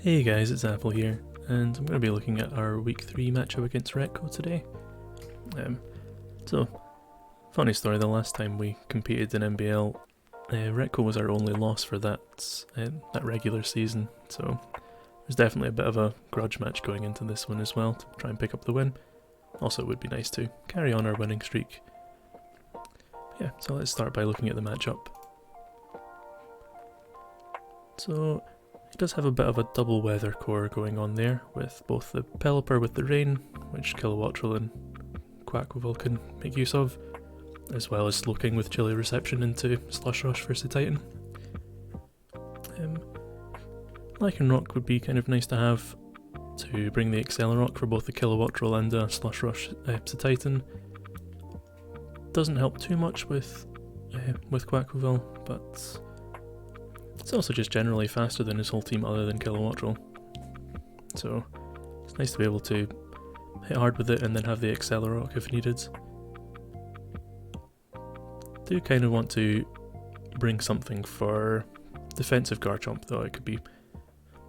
Hey guys, it's Apple here, and I'm going to be looking at our Week 3 matchup against Rhetco today. So, funny story, the last time we competed in NBL, Rhetco was our only loss for that regular season, so there's definitely a bit of a grudge match going into this one as well, to try and pick up the win. Also, it would be nice to carry on our winning streak. Yeah, so let's start by looking at the matchup. So, he does have a bit of a double weather core going on there, with both the Pelipper with the rain, which Kilowattrel and Quackville can make use of, as well as Slow King with chilly reception into Slush Rush versus Titan. Lycanroc would be kind of nice to have to bring the Accelerock for both the Kilowattrel and Slush Rush to Titan. Doesn't help too much with Quackville, but it's also just generally faster than his whole team other than Kilowattrel. So it's nice to be able to hit hard with it and then have the Accelerock if needed. Do kind of want to bring something for defensive Garchomp though. It could be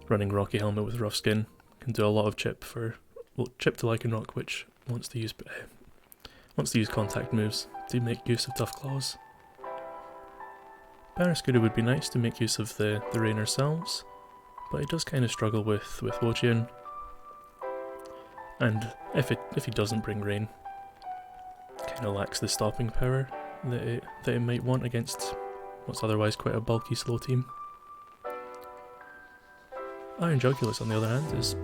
running Rocky Helmet with Rough Skin. Can do a lot of chip to Lycanroc, which wants to use contact moves to make use of Tough Claws. Barraskewda would be nice to make use of the rain ourselves, but he does kind of struggle with Wochian. And if he doesn't bring rain, kind of lacks the stopping power that it might want against what's otherwise quite a bulky slow team. Iron Jugulus, on the other hand, is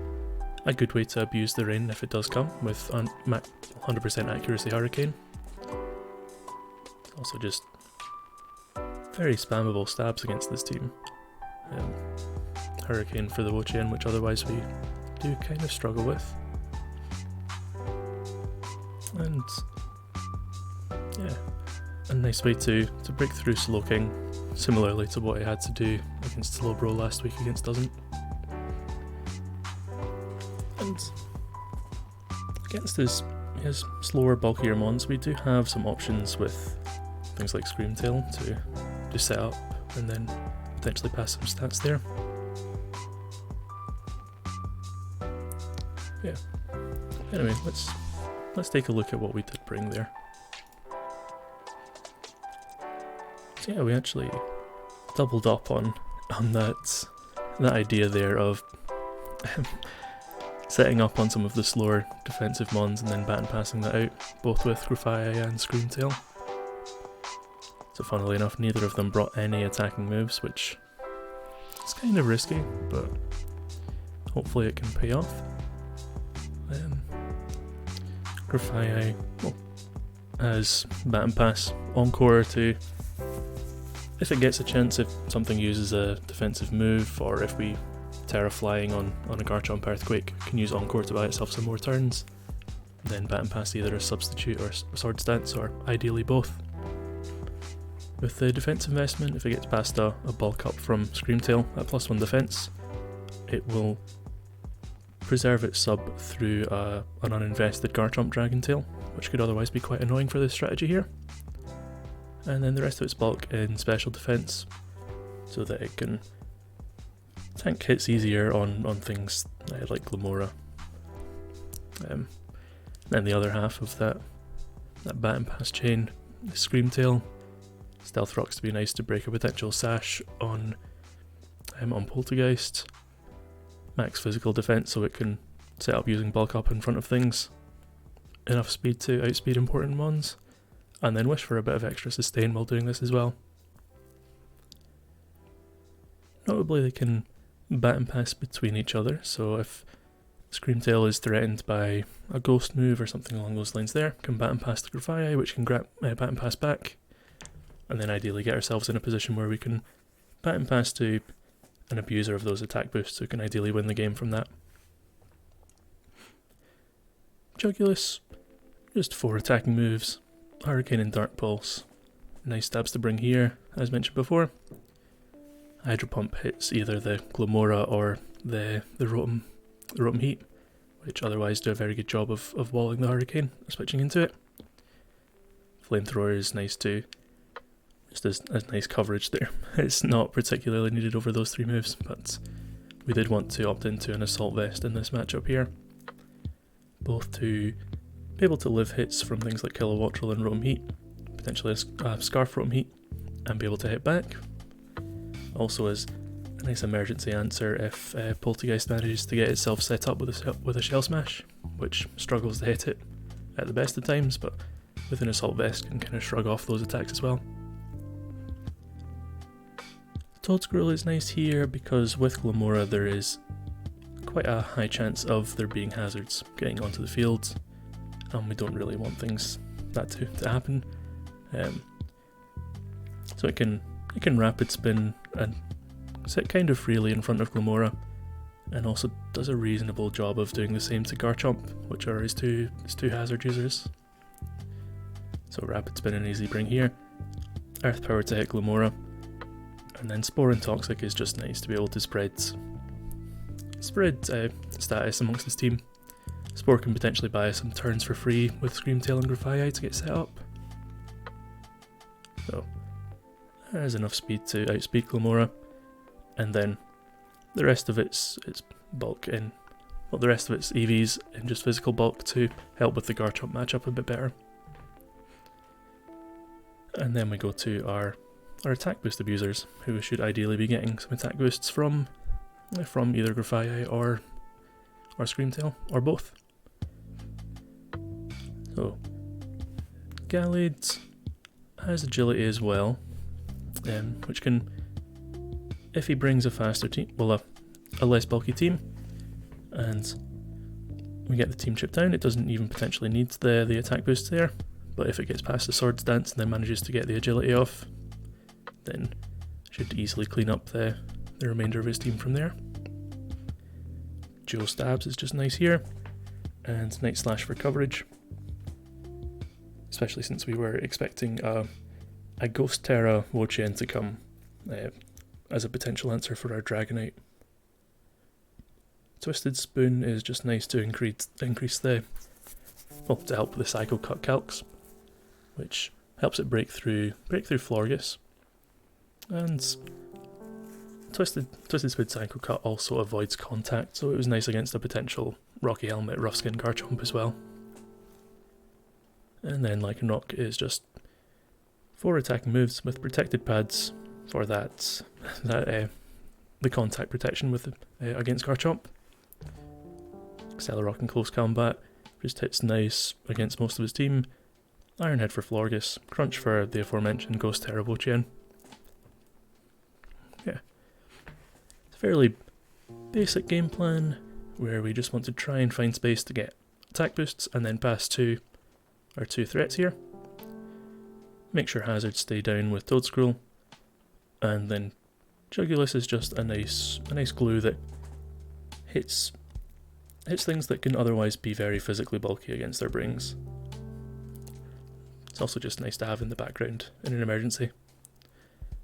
a good way to abuse the rain if it does come, with 100% accuracy Hurricane. Also just very spammable stabs against this team. Hurricane for the Wochian, which otherwise we do kind of struggle with. And yeah, a nice way to break through Slow King, similarly to what he had to do against Slowbro last week against Doesn't. And against his slower, bulkier mons, we do have some options with things like Screamtail to just set up and then potentially pass some stats there. Yeah. Anyway, let's take a look at what we did bring there. So yeah, we actually doubled up on that idea there of setting up on some of the slower defensive mons and then bat and passing that out, both with Grafaiai and Screamtail. So funnily enough, neither of them brought any attacking moves, which is kind of risky, but hopefully it can pay off. Grafaiai has bat and pass Encore to, if it gets a chance, if something uses a defensive move, or if we Terra Flying on a Garchomp Earthquake, can use Encore to buy itself some more turns, then bat and pass either a substitute or Sword Stance, or ideally both. With the defense investment, if it gets past a bulk up from Screamtail at +1 defense, it will preserve its sub through an uninvested Garchomp Dragon Tail, which could otherwise be quite annoying for this strategy here. And then the rest of its bulk in special defense, so that it can tank hits easier on things like Glamora. Then the other half of that bat and pass chain is Screamtail. Stealth Rocks to be nice to break a potential sash on Poltergeist. Max physical defense so it can set up using bulk up in front of things. Enough speed to outspeed important mons. And then wish for a bit of extra sustain while doing this as well. Notably, they can bat and pass between each other, so if Screamtail is threatened by a ghost move or something along those lines there, can bat and pass the Grafaiai, which can bat and pass back. And then ideally get ourselves in a position where we can bat and pass to an abuser of those attack boosts who can ideally win the game from that. Jugulus, just 4 attacking moves, Hurricane and Dark Pulse. Nice stabs to bring here, as mentioned before. Hydro Pump hits either the Glamora or the Rotom Heat, which otherwise do a very good job of walling the Hurricane, switching into it. Flamethrower is nice too. Just as nice coverage there. It's not particularly needed over those 3 moves, but we did want to opt into an Assault Vest in this matchup here, both to be able to live hits from things like Kilowattrel and Rotom Heat, potentially a Scarf Rotom Heat, and be able to hit back. Also as a nice emergency answer if Poltergeist manages to get itself set up with a Shell Smash, which struggles to hit it at the best of times, but with an Assault Vest can kind of shrug off those attacks as well. Toedscruel is nice here because with Glimmora there is quite a high chance of there being hazards getting onto the field, and we don't really want that to happen. So it can rapid spin and sit kind of freely in front of Glimmora, and also does a reasonable job of doing the same to Garchomp, which are his two hazard users. So rapid spin and easy bring here, Earth Power to hit Glimmora, and then Spore and Toxic is just nice to be able to spread status amongst his team. Spore can potentially buy some turns for free with Screamtail and Grafaiai to get set up. So there's enough speed to outspeed Glimmora, and then the rest of its bulk in, well, the rest of its EVs in just physical bulk to help with the Garchomp matchup a bit better. And then we go to our attack boost abusers, who should ideally be getting some attack boosts from either Grafaiai or Screamtail, or both. So Gallade has agility as well, which can, if he brings a faster team, well, a less bulky team, and we get the team chip down, it doesn't even potentially need the attack boost there, but if it gets past the Swords Dance and then manages to get the agility off, then should easily clean up the remainder of his team from there. Dual Stabs is just nice here, and Night Slash for coverage, especially since we were expecting a Ghost Terra Wo-Chien to come as a potential answer for our Dragonite. Twisted Spoon is just nice to increase to help with the Psycho Cut calcs, which helps it break through Florges. And Twisted Spoon Psycho Cut also avoids contact, so it was nice against a potential Rocky Helmet Rough Skin Garchomp as well. And then Lycanroc is just 4 attacking moves with protected pads for the contact protection with against Garchomp. Accelerock in close combat just hits nice against most of his team. Iron Head for Florges, Crunch for the aforementioned Ghost Terra Wo-Chien. Yeah, it's a fairly basic game plan where we just want to try and find space to get attack boosts and then pass to our 2 threats here. Make sure hazards stay down with Toedscruel, and then Jugulis is just a nice glue that hits things that can otherwise be very physically bulky against their brings. It's also just nice to have in the background in an emergency.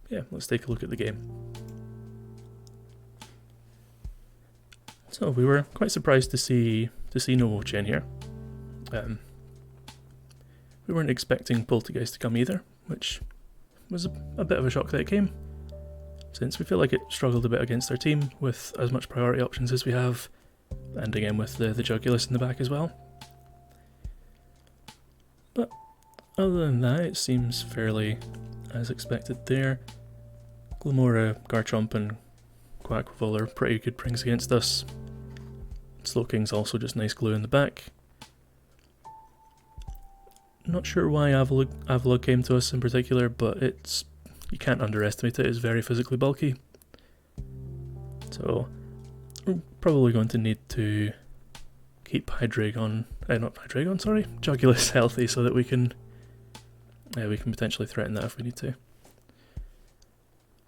Yeah, let's take a look at the game. So we were quite surprised to see no Wo-Chien here. We weren't expecting Poltergeist to come either, which was a bit of a shock that it came, since we feel like it struggled a bit against our team with as much priority options as we have, and again with the Jugulis in the back as well. But other than that, it seems fairly as expected there. Glimmora, Garchomp and Quaquaval are pretty good brings against us. Slowking's also just nice glue in the back. Not sure why Avalugg came to us in particular, but you can't underestimate it, it's very physically bulky. So we're probably going to need to keep Jugulis healthy so that we can potentially threaten that if we need to.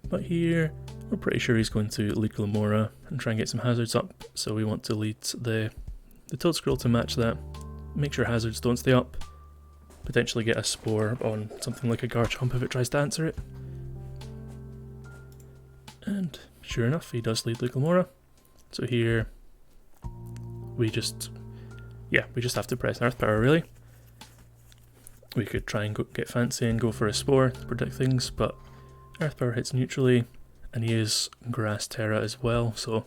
But here, we're pretty sure he's going to lead Glimmora and try and get some hazards up, so we want to lead the Toedscruel to match that, make sure hazards don't stay up, potentially get a Spore on something like a Garchomp if it tries to answer it. And sure enough, he does lead the Glimmora. So here, we just have to press Earth Power really. We could try and get fancy and go for a Spore to protect things, but Earth Power hits neutrally, and he is Grass Terra as well, so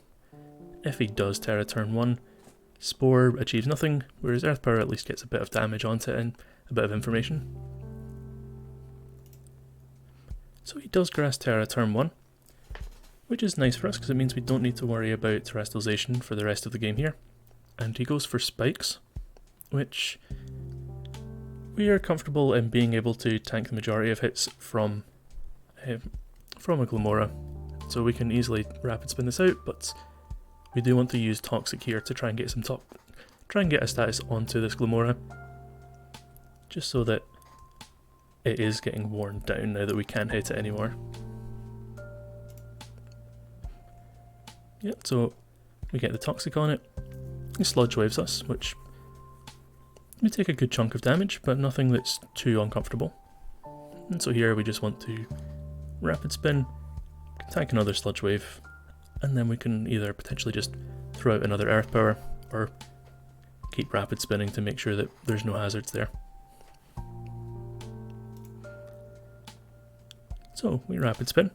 if he does Terra turn 1, Spore achieves nothing, whereas Earth Power at least gets a bit of damage onto it and a bit of information. So he does Grass Terra turn 1, which is nice for us because it means we don't need to worry about terrestrialization for the rest of the game here. And he goes for Spikes, which we are comfortable in being able to tank the majority of hits from a Glamora, so we can easily rapid spin this out, but we do want to use Toxic here to try and get a status onto this Glamora, just so that it is getting worn down now that we can't hit it anymore. Yep, so we get the Toxic on it. He Sludge Waves us, which we take a good chunk of damage, but nothing that's too uncomfortable. And so here we just want to rapid spin, tank another Sludge Wave, and then we can either potentially just throw out another Earth Power, or keep rapid spinning to make sure that there's no hazards there. So we rapid spin,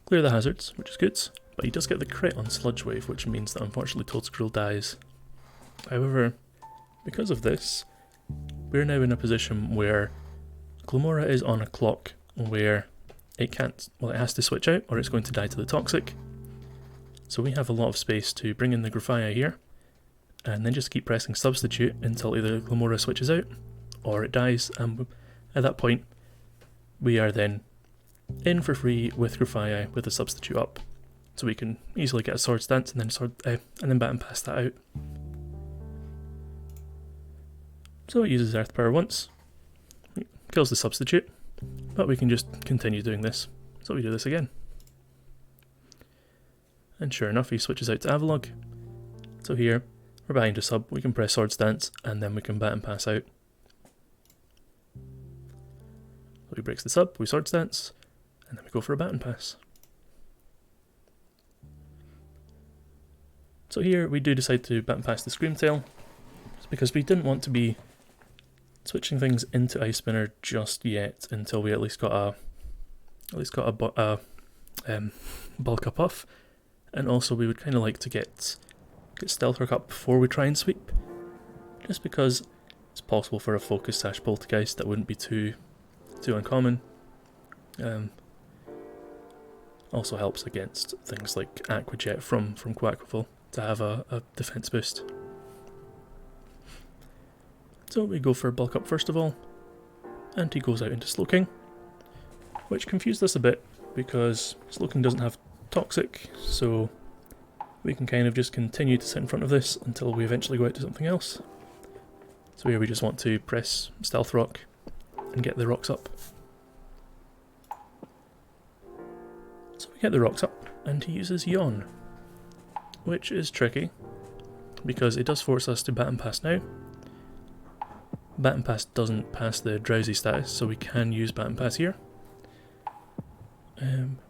clear the hazards, which is good, but he does get the crit on Sludge Wave, which means that unfortunately Toadscruel dies. However, because of this, we're now in a position where Glamora is on a clock where it has to switch out or it's going to die to the Toxic. So we have a lot of space to bring in the Graphia here, and then just keep pressing Substitute until either Glamora switches out or it dies, and at that point we are then in for free with Graphia with the Substitute up. So we can easily get a Swords Dance and then Bat and Pass that out. So it uses Earth Power once, kills the Substitute, but we can just continue doing this. So we do this again. And sure enough, he switches out to Avalog. So here, we're behind a sub, we can press Swords Dance, and then we can Bat and Pass out. So he breaks the sub, we Swords Dance, and then we go for a Bat and Pass. So here we do decide to Bat and Pass the Screamtail, because we didn't want to be switching things into Ice Spinner just yet until we at least got a bulk up off, and also we would kind of like to get Stealth Rock up before we try and sweep, just because it's possible for a Focus / Poltergeist that wouldn't be too uncommon. Also helps against things like Aquajet from Quackquavel to have a defense boost. So we go for bulk up first of all, and he goes out into Slowking, which confused us a bit because Slowking doesn't have Toxic, so we can kind of just continue to sit in front of this until we eventually go out to something else. So here we just want to press Stealth Rock and get the rocks up. So we get the rocks up, and he uses Yawn, which is tricky because it does force us to Bat and Pass now. Bat and Pass doesn't pass the Drowsy status, so we can use Bat and Pass here.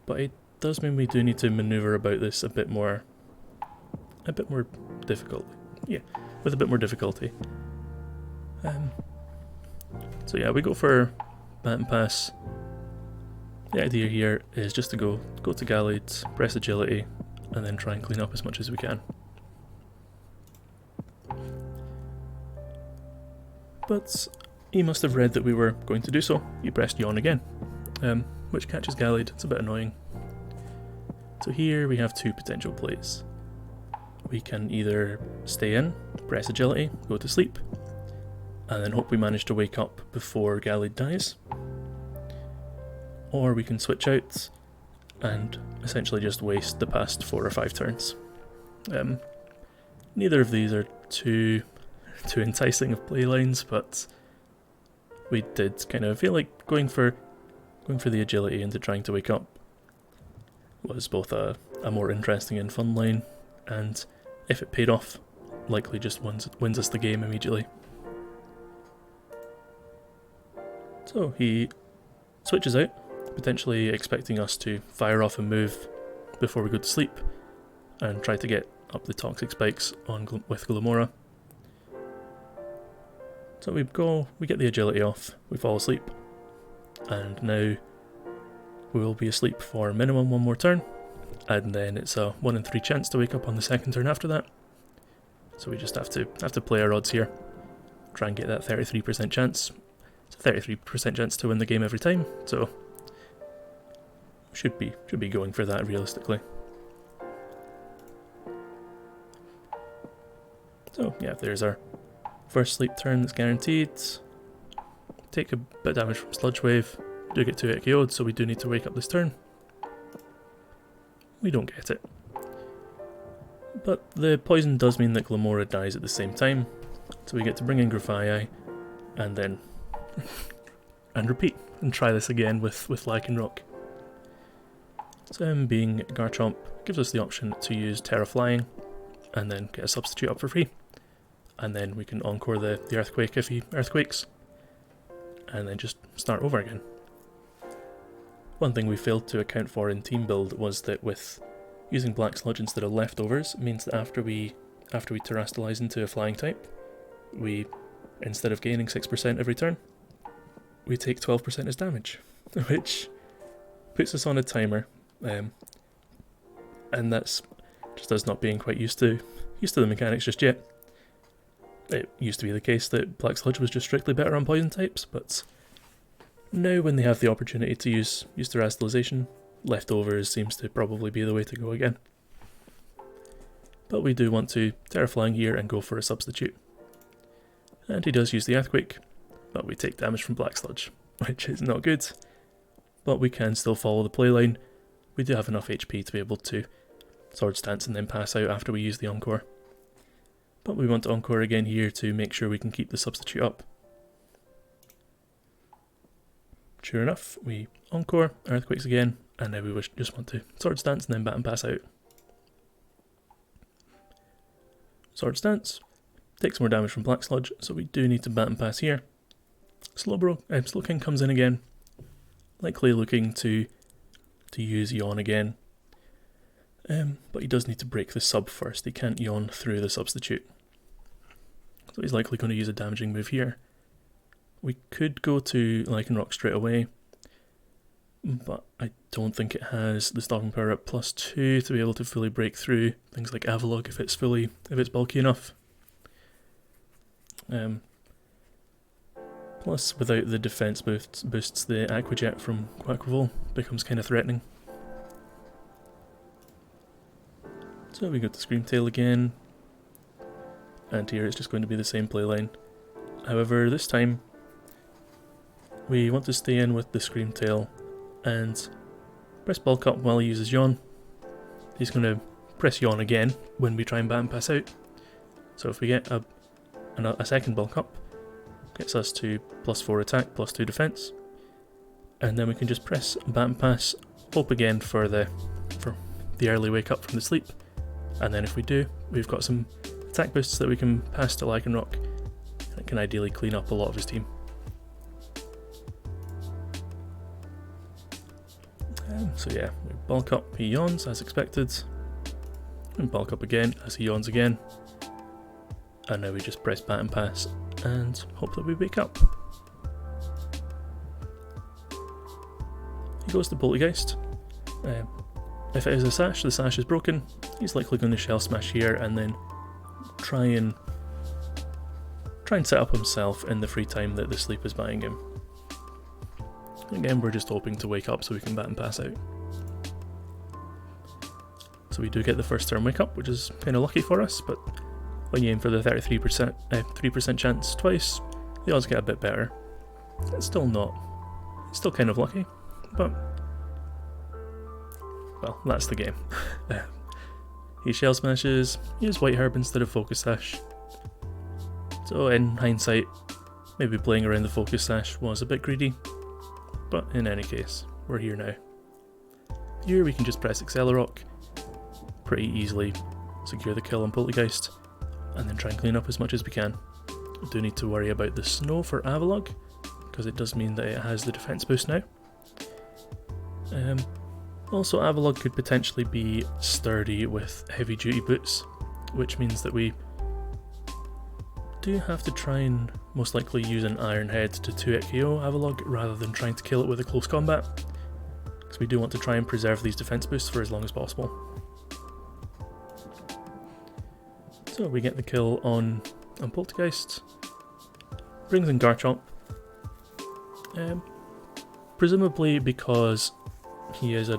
But it does mean we do need to maneuver about this a bit more difficult. Yeah, with a bit more difficulty. So yeah, we go for Bat and Pass. The idea here is just to go to Gallade, press Agility, and then try and clean up as much as we can. But he must have read that we were going to do so. He pressed Yawn again, which catches Gallade. It's a bit annoying. So here we have two potential plays. We can either stay in, press Agility, go to sleep, and then hope we manage to wake up before Gallade dies. Or we can switch out and essentially just waste the past 4 or 5 turns. Neither of these are too enticing of play lines, but we did kind of feel like going for the agility into trying to wake up was both a more interesting and fun line, and if it paid off, likely just wins us the game immediately. So he switches out, potentially expecting us to fire off a move before we go to sleep and try to get up the Toxic Spikes with Glamora. So we get the agility off, we fall asleep, and now we will be asleep for minimum 1 more turn, and then it's a 1 in 3 chance to wake up on the second turn after that. So we just have to play our odds here. Try and get that 33% chance. It's a 33% chance to win the game every time, so should be going for that realistically. So yeah, there's our first sleep turn that's guaranteed. Take a bit of damage from Sludge Wave. Do get 2 hit KO'd, so we do need to wake up this turn. We don't get it. But the poison does mean that Glamora dies at the same time, so we get to bring in Grafii and then and repeat and try this again with Lycanroc. So him being Garchomp gives us the option to use Terra Flying and then get a substitute up for free, and then we can encore the Earthquake if he Earthquakes, and then just start over again. One thing we failed to account for in team build was that with using Black Sludge instead of Leftovers means that after we Terrastalize into a flying type, we, instead of gaining 6% every turn, we take 12% as damage, which puts us on a timer, and that's just us not being quite used to the mechanics just yet. It used to be the case that Black Sludge was just strictly better on poison types, but now when they have the opportunity to use Terrastalization, Leftovers seems to probably be the way to go again. But we do want to Terra Flying here and go for a substitute. And he does use the Earthquake, but we take damage from Black Sludge, which is not good. But we can still follow the playline. We do have enough HP to be able to Swords Dance and then pass out after we use the Encore. But we want to Encore again here to make sure we can keep the substitute up. Sure enough, we Encore, Earthquakes again, and now we just want to Swords Dance and then bat and pass out. Swords Dance takes more damage from Black Sludge, so we do need to bat and pass here. Slowking comes in again, likely looking to use Yawn again. But he does need to break the sub first, he can't Yawn through the substitute. So he's likely going to use a damaging move here. We could go to Lycanroc straight away, but I don't think it has the Stalking Power at +2 to be able to fully break through things like Avalugg if it's bulky enough. Plus, without the defense boosts, the Aqua Jet from Quaquaval becomes kind of threatening. So we go to Screamtail again, and here it's just going to be the same playline. However, this time we want to stay in with the Screamtail and press Bulk Up while he uses Yawn. He's going to press Yawn again when we try and bat and pass out. So if we get a second Bulk Up, gets us to +4 attack, +2 defense, and then we can just press bat and pass, hope again for the early wake up from the sleep, and then if we do, we've got some attack boosts that we can pass to Lycanroc and can ideally clean up a lot of his team. So yeah, we bulk up, he yawns as expected, and bulk up again as he yawns again, and now we just press bat and pass and hope that we wake up. He goes to Poltergeist. If it is a Sash, the Sash is broken. He's likely going to Shell Smash here and then try and set up himself in the free time that the sleep is buying him. Again, we're just hoping to wake up so we can bat and pass out. So we do get the first turn wake up, which is kind of lucky for us, but when you aim for the 3% chance twice, the odds get a bit better. It's still kind of lucky, but well, that's the game. He Shell Smashes, he uses White Herb instead of Focus Sash. So in hindsight, maybe playing around the Focus Sash was a bit greedy, but in any case, we're here now. Here we can just press Accelerock, pretty easily secure the kill on Poltergeist, and then try and clean up as much as we can. We do need to worry about the Snow for Avalugg, because it does mean that it has the defense boost now. Also, Avalugg could potentially be sturdy with heavy duty boots, which means that we do have to try and most likely use an Iron Head to 2-hit KO Avalugg rather than trying to kill it with a close combat, because we do want to try and preserve these defense boosts for as long as possible. So we get the kill on Poltergeist, brings in Garchomp, presumably because he is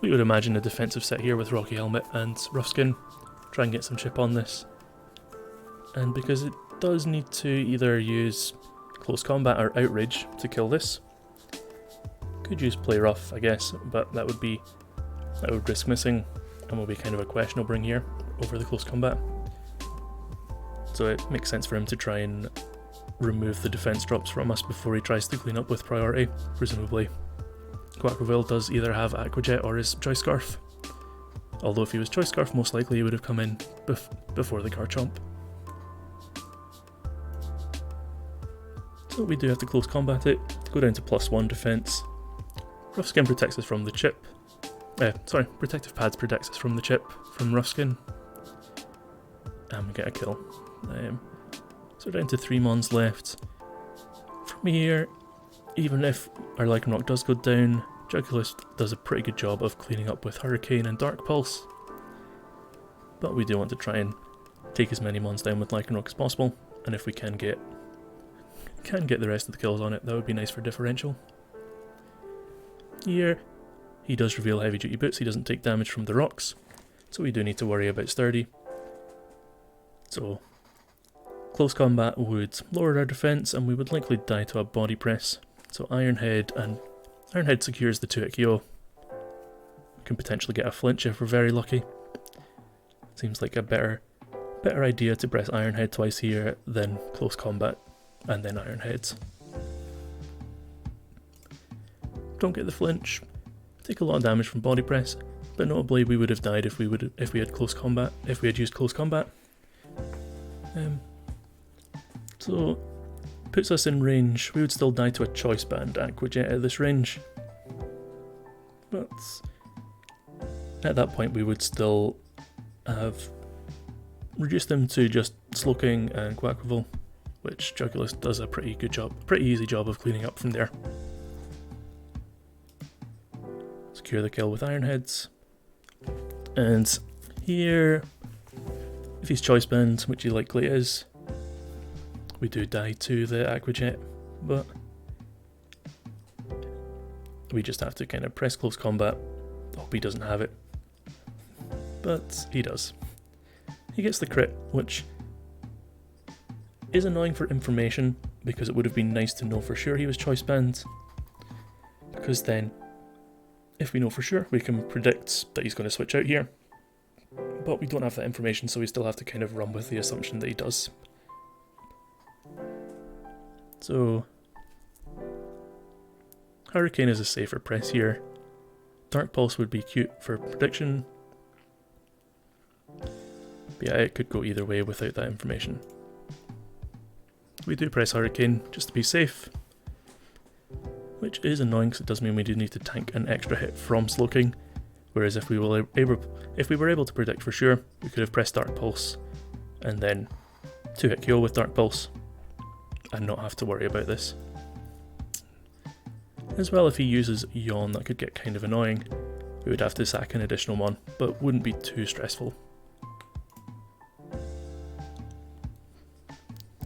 we would imagine a defensive set here with Rocky Helmet and Rough Skin, try and get some chip on this, and because it does need to either use Close Combat or Outrage to kill this. Could use Play Rough, I guess, but that would risk missing and will be kind of a question I'll bring here over the Close Combat. So it makes sense for him to try and remove the defense drops from us before he tries to clean up with priority, presumably. Quaquaval does either have Aqua Jet or his Choice Scarf, although if he was Choice Scarf most likely he would have come in before the Garchomp. So we do have to Close Combat it, go down to +1 defense. Rough Skin protects us from the chip. Protective Pads protects us from the chip from Rough Skin. And we get a kill. So we're down to 3 mons left. From here, even if our Lycanroc does go down, Jugulis does a pretty good job of cleaning up with Hurricane and Dark Pulse. But we do want to try and take as many mons down with Lycanroc as possible, and if we can get the rest of the kills on it, that would be nice for differential. Here, he does reveal Heavy Duty Boots, he doesn't take damage from the rocks, so we do need to worry about Sturdy. So, Close Combat would lower our defense and we would likely die to a Body Press. So Ironhead secures the 2-hit KO. We can potentially get a flinch if we're very lucky. Seems like a better idea to press Ironhead twice here than Close Combat and then Ironheads. Don't get the flinch. Take a lot of damage from Body Press, but notably we would have died if we had used Close Combat. So puts us in range. We would still die to a Choice Band Aqua Jet at this range, but at that point we would still have reduced them to just Slowking and Quaquaval, which Jugulis does a pretty easy job of cleaning up from there. Secure the kill with Ironheads, and here, if he's Choice Band, which he likely is, we do die to the Aqua Jet, but we just have to kind of press Close Combat. Hope he doesn't have it, but he does. He gets the crit, which is annoying for information because it would have been nice to know for sure he was Choice Band, because then if we know for sure we can predict that he's going to switch out here, but we don't have that information, so we still have to kind of run with the assumption that he does. So Hurricane is a safer press here. Dark Pulse would be cute for prediction. But yeah, it could go either way without that information. We do press Hurricane just to be safe, which is annoying because it does mean we do need to tank an extra hit from Slowking, whereas if we were able to predict for sure, we could have pressed Dark Pulse and then 2-hit KO with Dark Pulse and not have to worry about this. As well, if he uses Yawn, that could get kind of annoying. We would have to sack an additional one, but wouldn't be too stressful.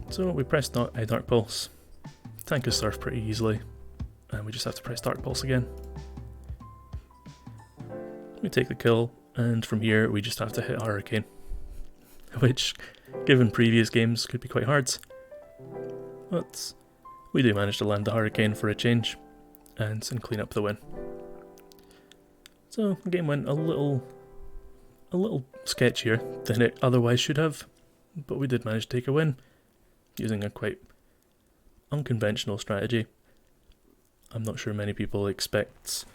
So we press Dark Pulse, tank his Surf pretty easily, and we just have to press Dark Pulse again. We take the kill, and from here we just have to hit Hurricane, which, given previous games, could be quite hard. But we do manage to land the Hurricane for a change, and clean up the win. So the game went a little sketchier than it otherwise should have, but we did manage to take a win, using a quite unconventional strategy. I'm not sure many people expect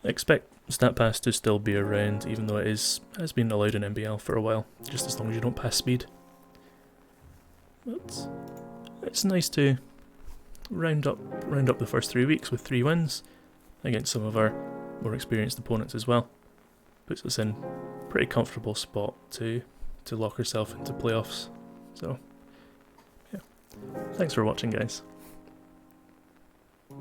StatPass to still be around, even though it has been allowed in NBL for a while, just as long as you don't pass speed. But it's nice to round up the first 3 weeks with 3 wins against some of our more experienced opponents as well. Puts us in a pretty comfortable spot to lock ourselves into playoffs. So yeah, thanks for watching, guys.